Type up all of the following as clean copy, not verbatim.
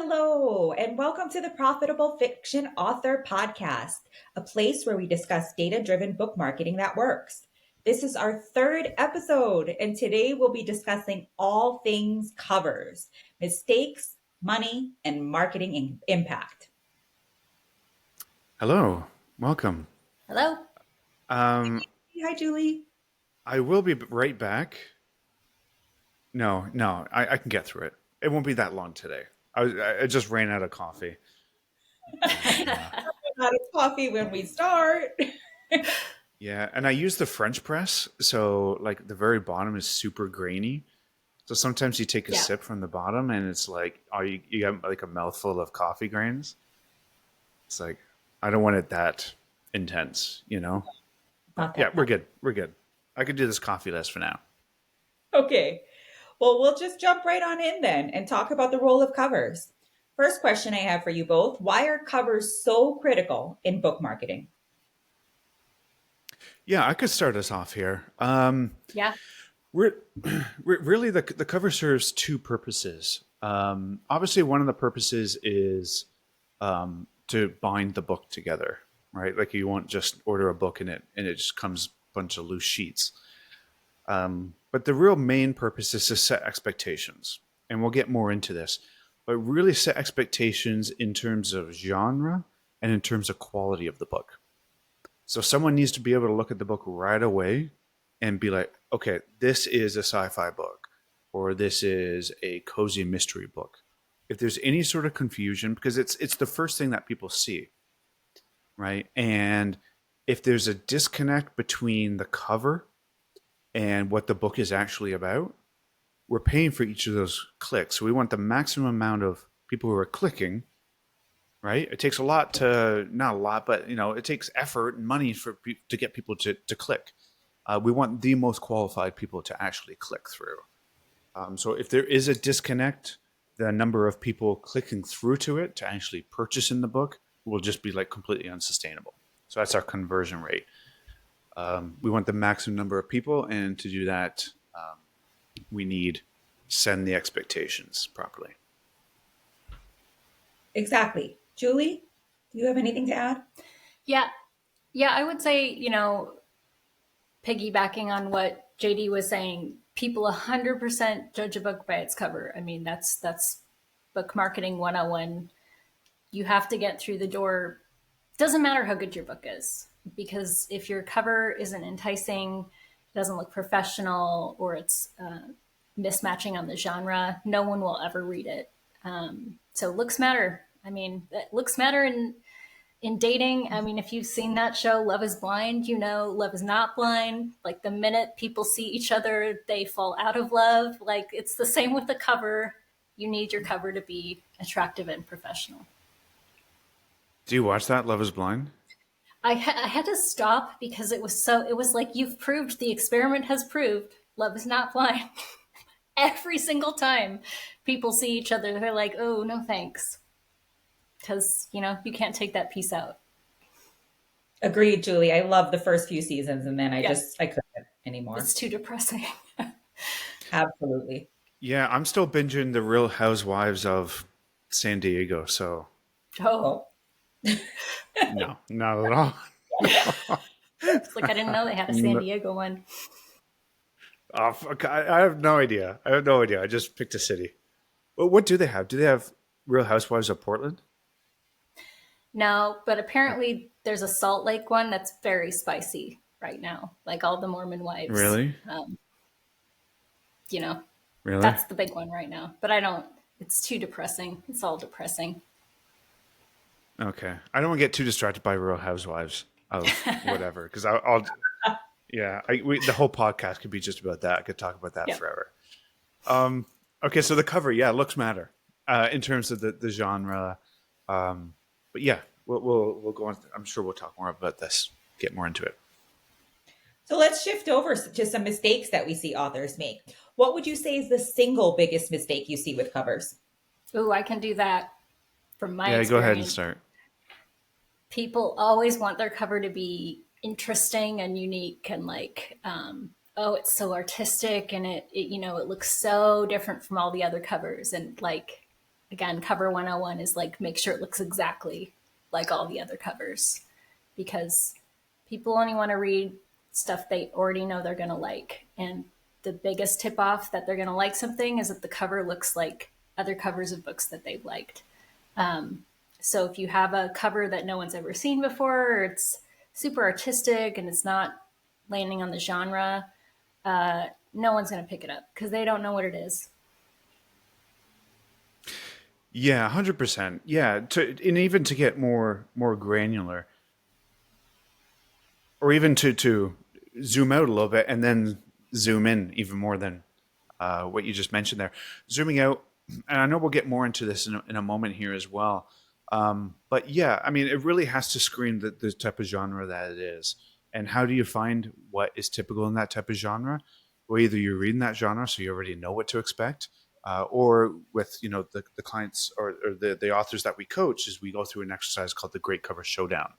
Hello, and welcome to the Profitable Fiction Author Podcast, a place where we discuss data driven book marketing that works. This is our third episode, and today we'll be discussing all things covers, mistakes, money, and marketing impact. Hello, welcome. Hello. Hi, Julie. I will be right back. No, I can get through it. It won't be that long today. I just ran out of coffee. Out of coffee when we start. Yeah, and I use the French press, so like the very bottom is super grainy. So sometimes you take a sip from the bottom, and it's like, oh, you got like a mouthful of coffee grains. It's like, I don't want it that intense, you know? Yeah, we're good. We're good. I could do this coffee less for now. Okay. Well, we'll just jump right on in then and talk about the role of covers. First question I have for you both. Why are covers so critical in book marketing? Yeah, I could start us off here. Yeah. We're really the cover serves two purposes. Obviously, one of the purposes is to bind the book together, right? Like you won't just order a book and it just comes a bunch of loose sheets. But the real main purpose is to set expectations, and we'll get more into this. But really set expectations in terms of genre and in terms of quality of the book. So someone needs to be able to look at the book right away and be like, okay, this is a sci-fi book, or this is a cozy mystery book. If there's any sort of confusion, because it's the first thing that people see, right? And if there's a disconnect between the cover and what the book is actually about, we're paying for each of those clicks. So we want the maximum amount of people who are clicking, right? It takes a lot to, not a lot, but it takes effort and money to get people to click. We want the most qualified people to actually click through. So if there is a disconnect, the number of people clicking through to it to actually purchase in the book will just be like completely unsustainable. So that's our conversion rate. We want the maximum number of people, and to do that, we need send the expectations properly. Exactly. Julie, do you have anything to add? Yeah, I would say, piggybacking on what JD was saying, people 100% judge a book by its cover. I mean, that's book marketing 101. You have to get through the door. Doesn't matter how good your book is, because if your cover isn't enticing, doesn't look professional, or it's mismatching on the genre, no one will ever read it. So looks matter. I mean, looks matter in dating. I mean, if you've seen that show, Love is Blind, Love is not blind. Like the minute people see each other, they fall out of love. Like it's the same with the cover. You need your cover to be attractive and professional. Do you watch that, Love is Blind? I had to stop because it was like, you've proved, the experiment has proved love is not blind. Every single time people see each other, they're like, oh, no thanks. Because, you can't take that piece out. Agreed, Julie. I love the first few seasons, and then I couldn't anymore. It's too depressing. Absolutely. Yeah, I'm still binging The Real Housewives of San Diego, so... Oh. No, not at all. It's like I didn't know they had a San Diego one. Oh, fuck, I have no idea. I just picked a city. Well, what do they have? Do they have Real Housewives of Portland? No, but apparently there's a Salt Lake one that's very spicy right now. Like all the Mormon wives. Really? Really? That's the big one right now. But it's too depressing. It's all depressing. Okay. I don't want to get too distracted by Real Housewives of whatever, because the whole podcast could be just about that. I could talk about that forever. Okay, so the cover, looks matter in terms of the genre. But yeah, we'll go on. I'm sure we'll talk more about this, get more into it. So let's shift over to some mistakes that we see authors make. What would you say is the single biggest mistake you see with covers? Oh, I can do that from my experience. Go ahead and start. People always want their cover to be interesting and unique and like, it's so artistic and it looks so different from all the other covers. And like, again, cover 101 is like, make sure it looks exactly like all the other covers, because people only want to read stuff they already know they're going to like. And the biggest tip off that they're going to like something is that the cover looks like other covers of books that they've liked. So if you have a cover that no one's ever seen before, or it's super artistic and it's not landing on the genre, no one's going to pick it up because they don't know what it is. Yeah, 100%. Yeah, and even to get more granular, or even to zoom out a little bit and then zoom in even more than what you just mentioned there. Zooming out, and I know we'll get more into this in a moment here as well. But yeah, I mean, it really has to scream the type of genre that it is. And how do you find what is typical in that type of genre? Well, either you're reading that genre, so you already know what to expect, or with the clients or the authors that we coach, is we go through an exercise called the Great Cover Showdown,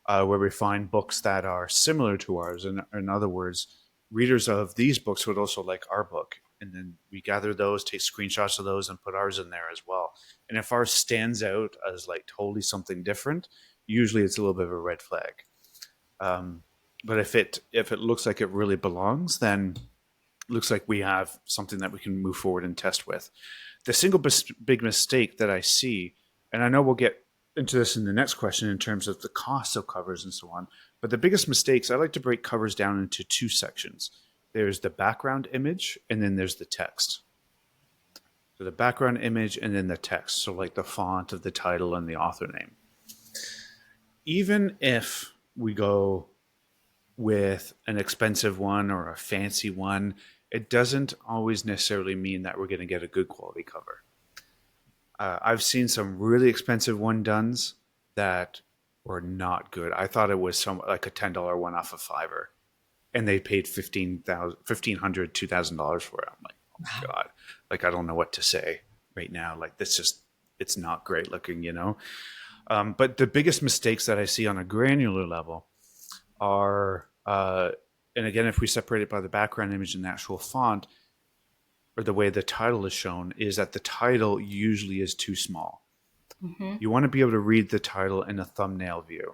where we find books that are similar to ours. In other words, readers of these books would also like our book. And then we gather those, take screenshots of those, and put ours in there as well. And if ours stands out as like totally something different, usually it's a little bit of a red flag. But if it looks like it really belongs, then it looks like we have something that we can move forward and test with. The single big mistake that I see, and I know we'll get into this in the next question in terms of the cost of covers and so on, but the biggest mistakes, I like to break covers down into two sections. There's the background image, and then there's the text. So the background image and then the text. So like the font of the title and the author name. Even if we go with an expensive one or a fancy one, it doesn't always necessarily mean that we're going to get a good quality cover. I've seen some really expensive one-dones that were not good. I thought it was like a $10 one off of Fiverr. And they paid $1,500, $2,000 for it. I'm like, oh my God, like, I don't know what to say right now. Like, it's not great looking, But the biggest mistakes that I see on a granular level are, and again, if we separate it by the background image and the actual font, or the way the title is shown, is that the title usually is too small. Mm-hmm. You want to be able to read the title in a thumbnail view.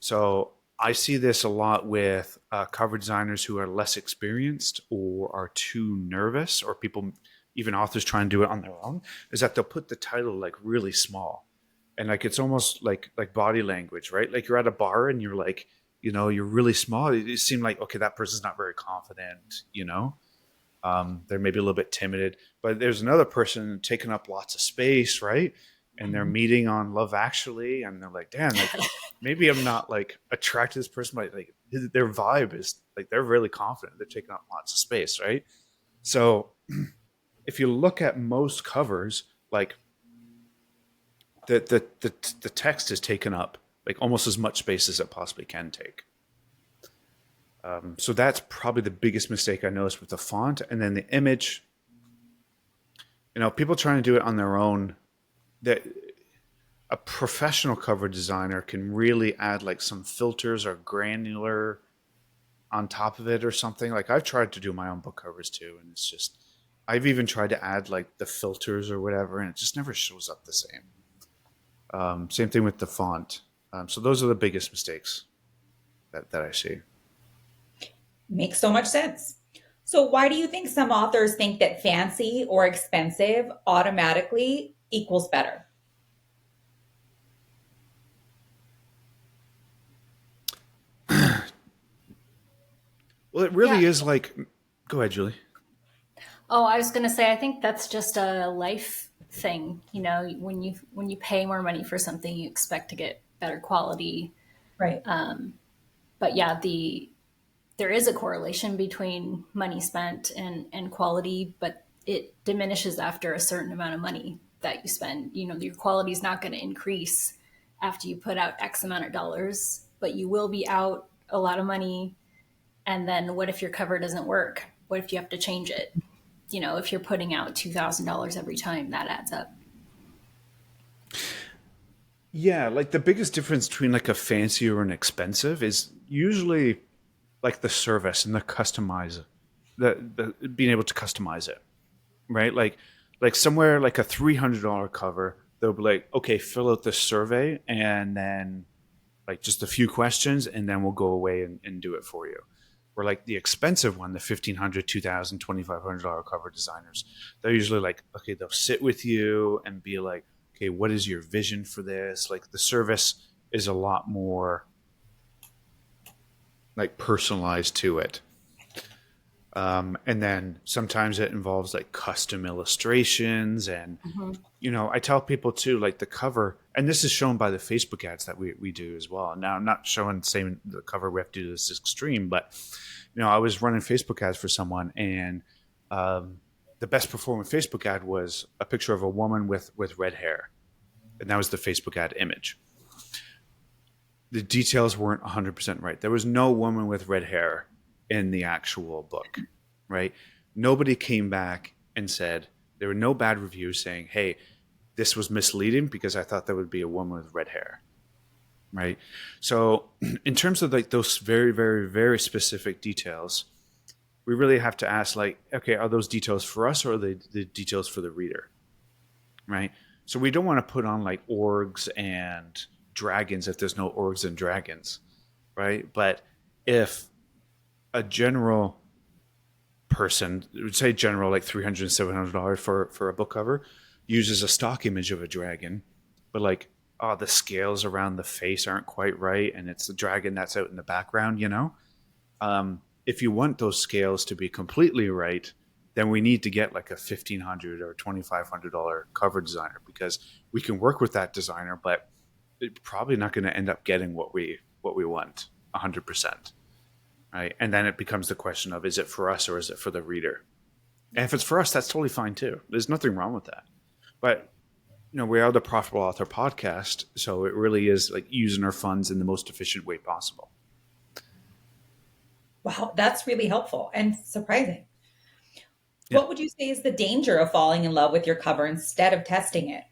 So I see this a lot with cover designers who are less experienced or are too nervous, or people, even authors try and do it on their own, is that they'll put the title like really small. And like, it's almost like body language, right? Like you're at a bar and you're like, you're really small. It seemed like, okay, that person's not very confident, they're maybe a little bit timid, but there's another person taking up lots of space, right? And they're meeting on Love Actually, and they're like, damn, like, maybe I'm not like attracted to this person, but like their vibe is like, they're really confident. They're taking up lots of space, right? So if you look at most covers, like the text is taken up like almost as much space as it possibly can take. So that's probably the biggest mistake I noticed with the font. And then the image, people trying to do it on their own, that a professional cover designer can really add like some filters or granular on top of it or something. Like I've tried to do my own book covers too, and it's just, I've even tried to add like the filters or whatever, and it just never shows up the same. Same thing with the font. So those are the biggest mistakes that I see. Makes so much sense. So why do you think some authors think that fancy or expensive automatically equals better? Well, it really is like, go ahead, Julie. Oh, I was going to say, I think that's just a life thing. When you pay more money for something, you expect to get better quality. Right. But yeah, there is a correlation between money spent and quality, but it diminishes after a certain amount of money that you spend. Your quality is not going to increase after you put out X amount of dollars, but you will be out a lot of money. And then what if your cover doesn't work? What if you have to change it? If you're putting out $2,000 every time, that adds up. Yeah, like the biggest difference between like a fancy or an expensive is usually like the service and the being able to customize it, right? Like like somewhere like a $300 cover, they'll be like, okay, fill out this survey and then like just a few questions, and then we'll go away and do it for you. Or like the expensive one, the $1,500, $2,000, $2,500 cover designers, they're usually like, okay, they'll sit with you and be like, okay, what is your vision for this? Like the service is a lot more like personalized to it. And then sometimes it involves like custom illustrations. And, I tell people too, like the cover, and this is shown by the Facebook ads that we do as well. Now, I'm not showing the cover we have to do this extreme, but, I was running Facebook ads for someone, and the best performing Facebook ad was a picture of a woman with red hair. And that was the Facebook ad image. The details weren't 100% right. There was no woman with red hair in the actual book, right? Nobody came back and said, there were no bad reviews saying, hey, this was misleading because I thought there would be a woman with red hair, right? So in terms of like those very, very, very specific details, we really have to ask like, okay, are those details for us or are they the details for the reader, right? So we don't want to put on like orgs and dragons if there's no orgs and dragons, right? But if a general person, would say general, like $300, $700 for a book cover, uses a stock image of a dragon, but like, oh, the scales around the face aren't quite right, and it's the dragon that's out in the background, if you want those scales to be completely right, then we need to get like a $1,500 or $2,500 cover designer, because we can work with that designer, but it's probably not going to end up getting what we want 100%. Right. And then it becomes the question of, is it for us or is it for the reader? And if it's for us, that's totally fine too. There's nothing wrong with that. But, we are the Profitable Author podcast. So it really is like using our funds in the most efficient way possible. Wow, that's really helpful and surprising. Yeah. What would you say is the danger of falling in love with your cover instead of testing it?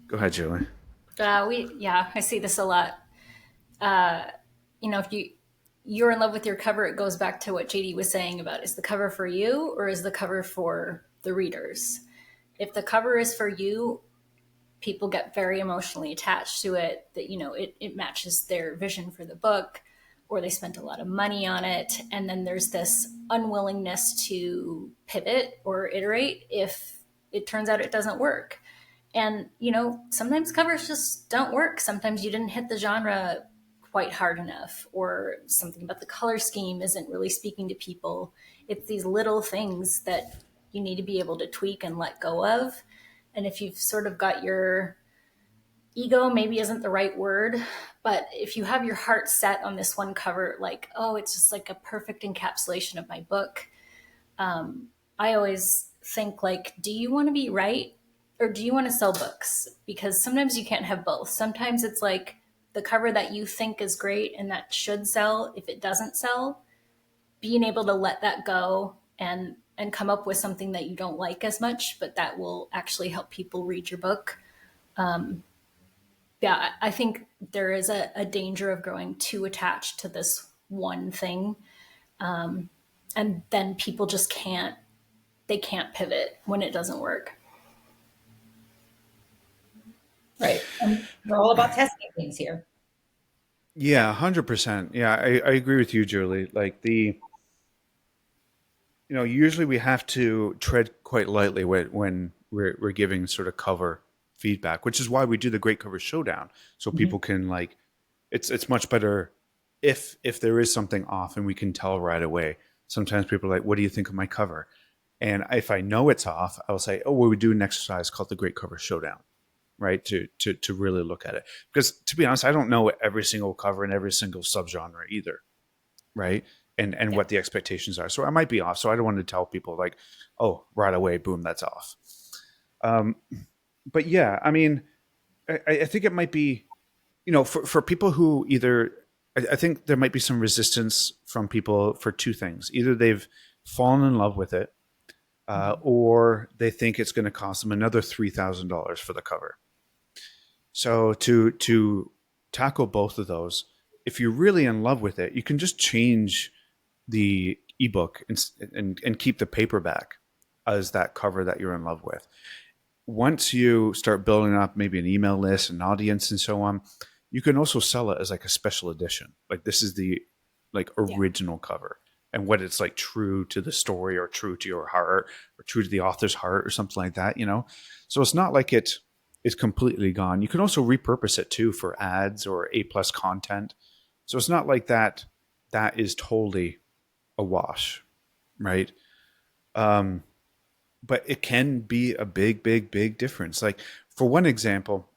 Go ahead, Julie. I see this a lot. If you're in love with your cover, it goes back to what JD was saying about, is the cover for you or is the cover for the readers? If the cover is for you, people get very emotionally attached to it, that, it matches their vision for the book, or they spent a lot of money on it. And then there's this unwillingness to pivot or iterate if it turns out it doesn't work. And, sometimes covers just don't work. Sometimes you didn't hit the genre quite hard enough, or something about the color scheme isn't really speaking to people. It's these little things that you need to be able to tweak and let go of. And if you've sort of got your ego, maybe isn't the right word, but if you have your heart set on this one cover, like, oh, it's just like a perfect encapsulation of my book. I always think like, do you want to be right or do you want to sell books? Because sometimes you can't have both. Sometimes it's like the cover that you think is great and that should sell, if it doesn't sell, being able to let that go and come up with something that you don't like as much, but that will actually help people read your book. I think there is a danger of growing too attached to this one thing. And then people just can't pivot when it doesn't work. Right. And we're all about testing things here. Yeah, 100%. Yeah, I agree with you, Julie. Like usually we have to tread quite lightly when we're giving sort of cover feedback, which is why we do the Great Cover Showdown. So people can it's much better if there is something off and we can tell right away. Sometimes people are like, what do you think of my cover? And if I know it's off, I'll say, oh, well, we do an exercise called the Great Cover Showdown, right? To really look at it. Because to be honest, I don't know every single cover and every single subgenre either, right? And what the expectations are. So I might be off. So I don't want to tell people like, oh, right away, boom, that's off. But yeah, I mean, I think it might be, for people who either, I think there might be some resistance from people for two things. Either they've fallen in love with it, or they think it's going to cost them another $3,000 for the cover. So to tackle both of those, if you're really in love with it, you can just change the ebook and keep the paperback. as that cover that you're in love with. Once you start building up maybe an email list, an audience, and so on, you can also sell it as like a special edition. Like this is the like original cover, and what it's like true to the story or true to your heart or true to the author's heart or something like that, you know? So it's not like it is completely gone. You can also repurpose it too for ads or A+ content. So it's not like that is totally a wash, right? But it can be a big, big, big difference. Like for one example,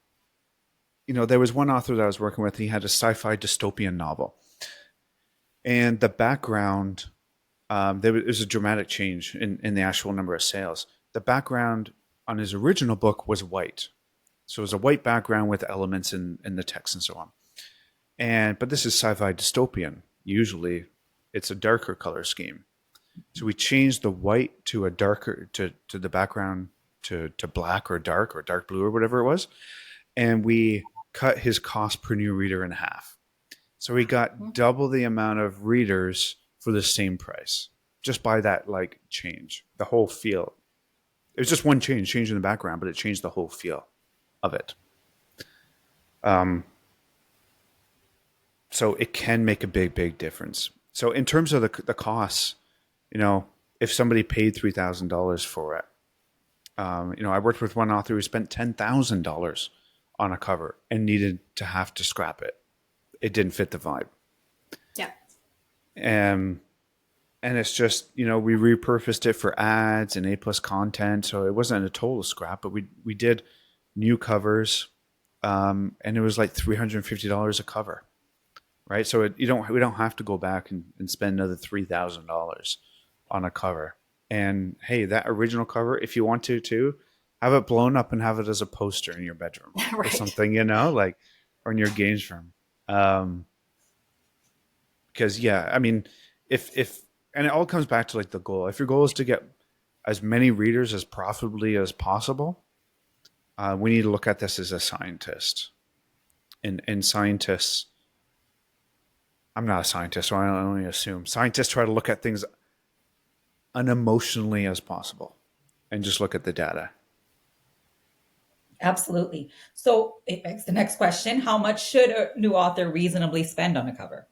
you know, there was one author that I was working with. He had a sci-fi dystopian novel, and the background, there was a dramatic change in the actual number of sales. The background on his original book was white, so it was a white background with elements in the text and so on. But this is sci-fi dystopian. Usually, it's a darker color scheme. So we changed the white to a darker to the background to black or dark blue or whatever it was, and we cut his cost per new reader in half. So we got double the amount of readers for the same price just by that like change. The whole feel. It was just one change in the background, but it changed the whole feel of it. So it can make a big, big difference. So in terms of the costs, you know, if somebody paid $3,000 for it, you know, I worked with one author who spent $10,000 on a cover and needed to have to scrap it. It didn't fit the vibe. Yeah. And it's just, you know, we repurposed it for ads and A+ content. So it wasn't a total scrap, but we did new covers. And it was like $350 a cover. Right. So we don't have to go back and spend another $3,000 on a cover. And hey, that original cover, if you want to too, have it blown up and have it as a poster in your bedroom or something, you know, like, or in your games room. Because yeah, I mean, and it all comes back to like the goal. If your goal is to get as many readers as profitably as possible, we need to look at this as a scientist. And scientists, I'm not a scientist, so I only assume scientists try to look at things unemotionally as possible and just look at the data. Absolutely. So it begs the next question. How much should a new author reasonably spend on a cover?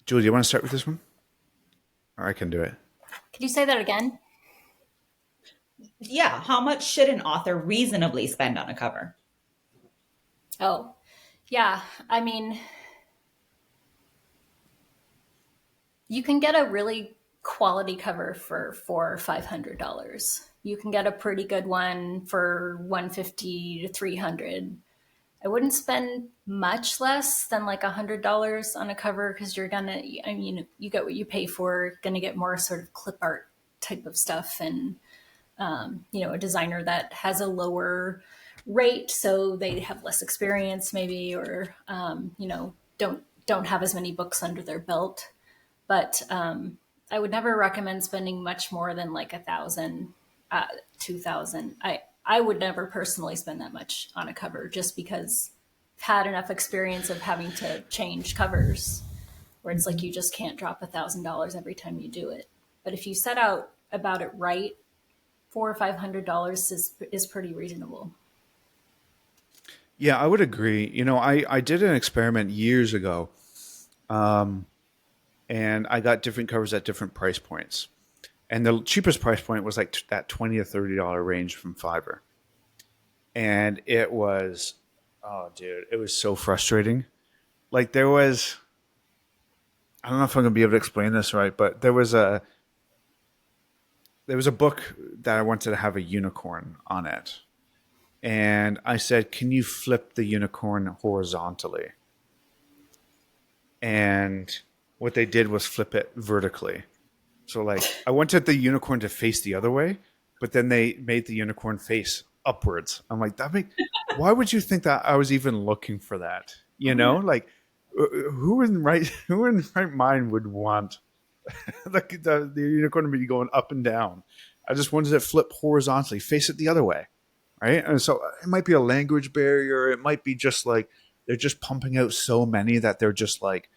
Julie, do you want to start with this one? Or I can do it. Can you say that again? Yeah. How much should an author reasonably spend on a cover? Oh, yeah. I mean, you can get a really quality cover for $400 or $500. You can get a pretty good one for $150 to $300. I wouldn't spend much less than like $100 on a cover because you're gonna, I mean, you get what you pay for. Gonna get more sort of clip art type of stuff, and you know, a designer that has a lower rate, so they have less experience, maybe, or you know, don't have as many books under their belt. But I would never recommend spending much more than like $1,000, $2,000. I would never personally spend that much on a cover, just because I've had enough experience of having to change covers where it's like you just can't drop $1,000 every time you do it. But if you set out about it right, $400 or $500 is pretty reasonable. Yeah, I would agree. You know, I did an experiment years ago, and I got different covers at different price points. And the cheapest price point was like that $20 to $30 range from Fiverr. And it was, oh, dude, it was so frustrating. Like there was, I don't know if I'm going to be able to explain this right, but there was a book that I wanted to have a unicorn on it. And I said, can you flip the unicorn horizontally? And what they did was flip it vertically. So like I wanted the unicorn to face the other way, but then they made the unicorn face upwards. I'm like, why would you think that I was even looking for that? You know, like who in right mind would want the unicorn to be going up and down? I just wanted it flip horizontally, face it the other way. Right. And so it might be a language barrier. It might be just like they're just pumping out so many that they're just like,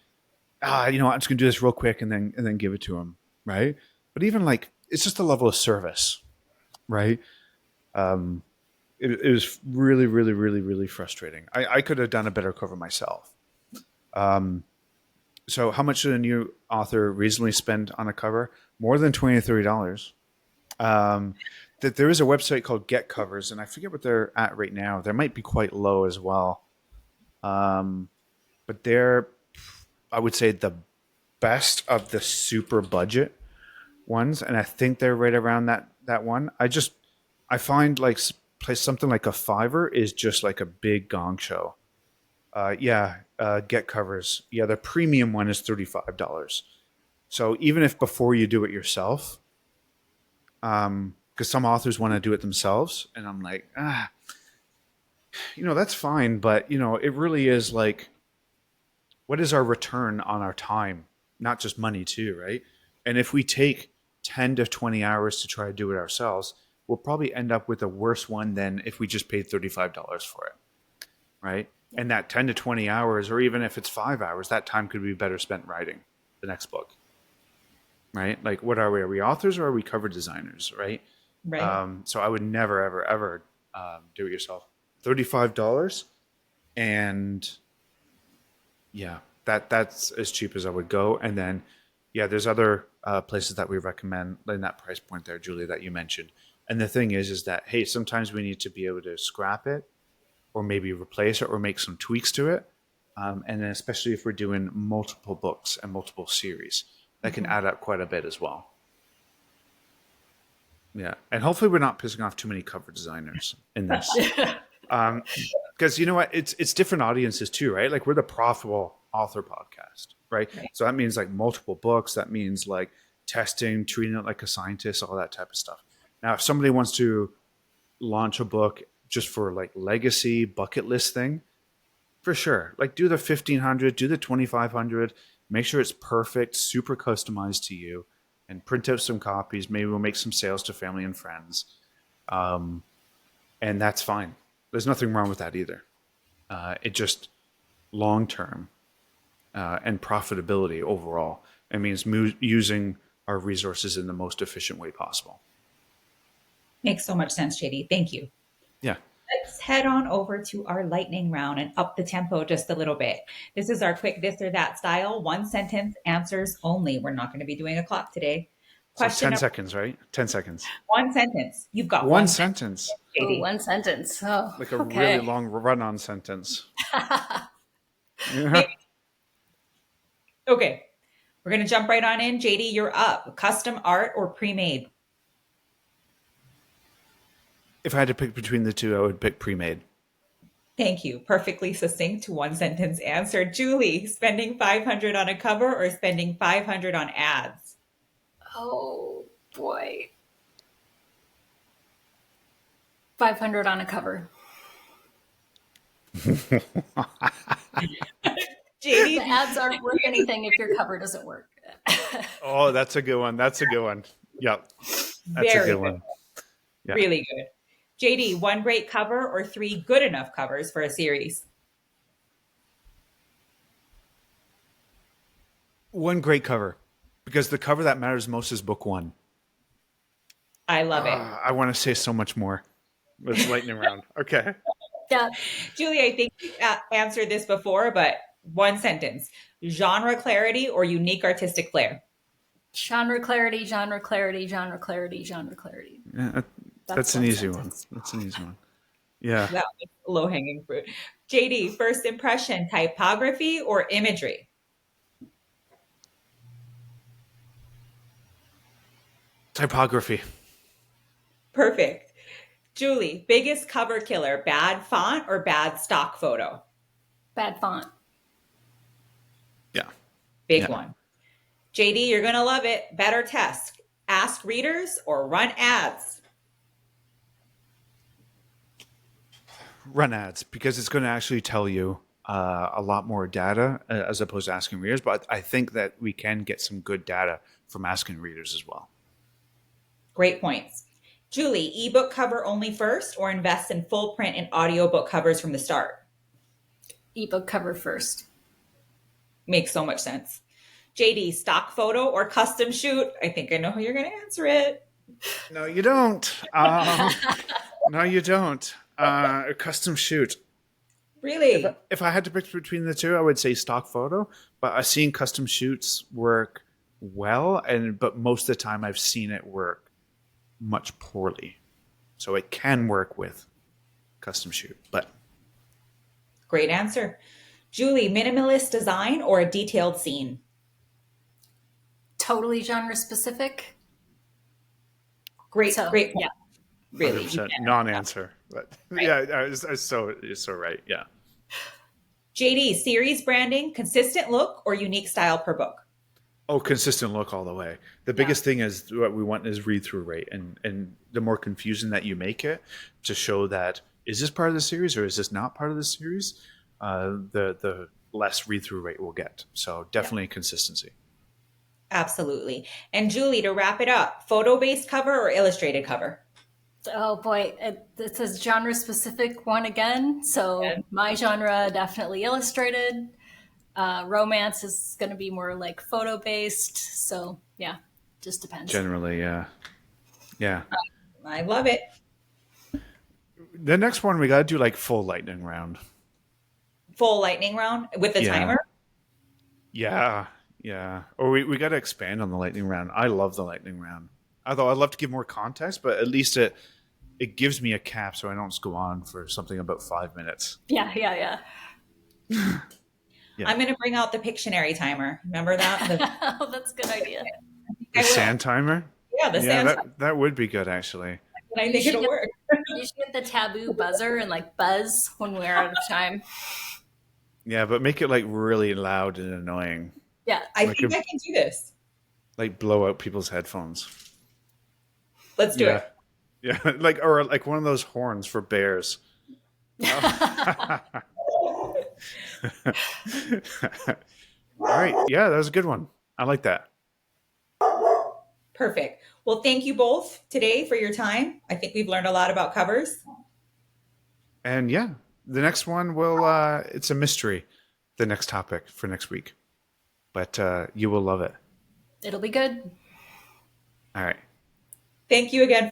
you know, I'm just gonna do this real quick and then give it to them. right? But even like, it's just the level of service, right? It was really, really, really, really frustrating. I could have done a better cover myself. So how much should a new author reasonably spend on a cover? More than $20 to $30. That there is a website called Get Covers, and I forget what they're at right now. They might be quite low as well. But they're, I would say, the best of the super budget ones, and I think they're right around that one. I find like place something like a Fiverr is just like a big gong show. Get Covers. Yeah, the premium one is $35. So even if before you do it yourself, because some authors want to do it themselves, and I'm like, that's fine, but it really is like, what is our return on our time? Not just money too, right? And if we take 10 to 20 hours to try to do it ourselves, we'll probably end up with a worse one than if we just paid $35 for it, right? And that 10 to 20 hours, or even if it's 5 hours, that time could be better spent writing the next book, right? Like, what are we? Are we authors or are we cover designers, right? Right. So I would never, ever, ever do it yourself. $35, and yeah, that's as cheap as I would go. And then, yeah, there's other places that we recommend in that price point there, Julie, that you mentioned. And the thing is that, hey, sometimes we need to be able to scrap it, or maybe replace it, or make some tweaks to it. And then especially if we're doing multiple books and multiple series, that can add up quite a bit as well. Yeah. And hopefully we're not pissing off too many cover designers in this. Because you know what? It's different audiences too, right? Like, we're the profitable author podcast, right? So that means like multiple books. That means like testing, treating it like a scientist, all that type of stuff. Now, if somebody wants to launch a book just for like legacy bucket list thing, for sure. Like, do the 1,500, do the 2,500, make sure it's perfect, super customized to you, and print out some copies. Maybe we'll make some sales to family and friends. And that's fine. There's nothing wrong with that either. It just long-term and profitability overall. It means using our resources in the most efficient way possible. Makes so much sense, JD. Thank you. Yeah. Let's head on over to our lightning round and up the tempo just a little bit. This is our quick this or that style, one sentence answers only. We're not going to be doing a clock today. So 10 seconds, right? 10 seconds. One sentence. You've got one sentence. Ooh, one sentence. Oh, like a really long run-on sentence. Yeah. Okay. We're going to jump right on in. JD, you're up. Custom art or pre-made? If I had to pick between the two, I would pick pre-made. Thank you. Perfectly succinct one sentence answer. Julie, spending $500 on a cover or spending $500 on ads? Oh boy. $500 on a cover. JD, the ads aren't worth anything if your cover doesn't work. Oh, that's a good one. That's a good one. Yep. That's a good one. Yeah. Really good. JD, one great cover or three good enough covers for a series? One great cover, because the cover that matters most is book one. I love it. I want to say so much more. Let's lightning round. Okay. Yeah. Julie, I think you answered this before, but one sentence. Genre clarity or unique artistic flair? Genre clarity, genre clarity, genre clarity, genre clarity. Yeah, that's an easy one. That's an easy one. Yeah. That was low-hanging fruit. JD, first impression, typography or imagery? Typography. Perfect. Julie, biggest cover killer, bad font or bad stock photo? Bad font. Yeah. Big one. JD, you're going to love it. Better test. Ask readers or run ads? Run ads, because it's going to actually tell you a lot more data as opposed to asking readers. But I think that we can get some good data from asking readers as well. Great points. Julie, ebook cover only first or invest in full print and audiobook covers from the start? Ebook cover first. Makes so much sense. JD, stock photo or custom shoot? I think I know how you're going to answer it. No, you don't. No, you don't. A custom shoot. Really? If I had to pick between the two, I would say stock photo. But I've seen custom shoots work well, but most of the time I've seen it work much poorly. So it can work with custom shoot, but Great answer. Julie, minimalist design or a detailed scene? Totally genre specific. Great, So, great point. yeah. Really. 100% non-answer. But yeah, you're so right. Yeah. JD, series branding, consistent look or unique style per book? Oh, consistent look all the way. The biggest thing is what we want is read through rate, and the more confusing that you make it to show that is this part of the series or is this not part of the series, the less read through rate we'll get. So definitely consistency. Absolutely. And Julie, to wrap it up, photo-based cover or illustrated cover? Oh boy, it's a genre specific one again. So my genre definitely illustrated. Romance is going to be more like photo based. So yeah, just depends. Generally, yeah. Yeah. I love it. The next one we got to do like full lightning round. Full lightning round with the Yeah. timer? Yeah. Yeah. Or we got to expand on the lightning round. I love the lightning round. Although I'd love to give more context, but at least it gives me a cap so I don't just go on for something about 5 minutes. Yeah. Yeah. I'm going to bring out the Pictionary timer. Remember that? Oh, that's a good idea. The sand timer? Yeah, the sand timer. That would be good, actually. I think it'll work. You should get the taboo buzzer and like buzz when we're out of time. Yeah, but make it like really loud and annoying. Yeah. I think I can do this. Like blow out people's headphones. Let's do it. Yeah, or like one of those horns for bears. All right. Yeah, that was a good one. I like that. Perfect. Well, thank you both today for your time. I think we've learned a lot about covers. And yeah, the next one it's a mystery, the next topic for next week. But you will love it. It'll be good. All right. Thank you again.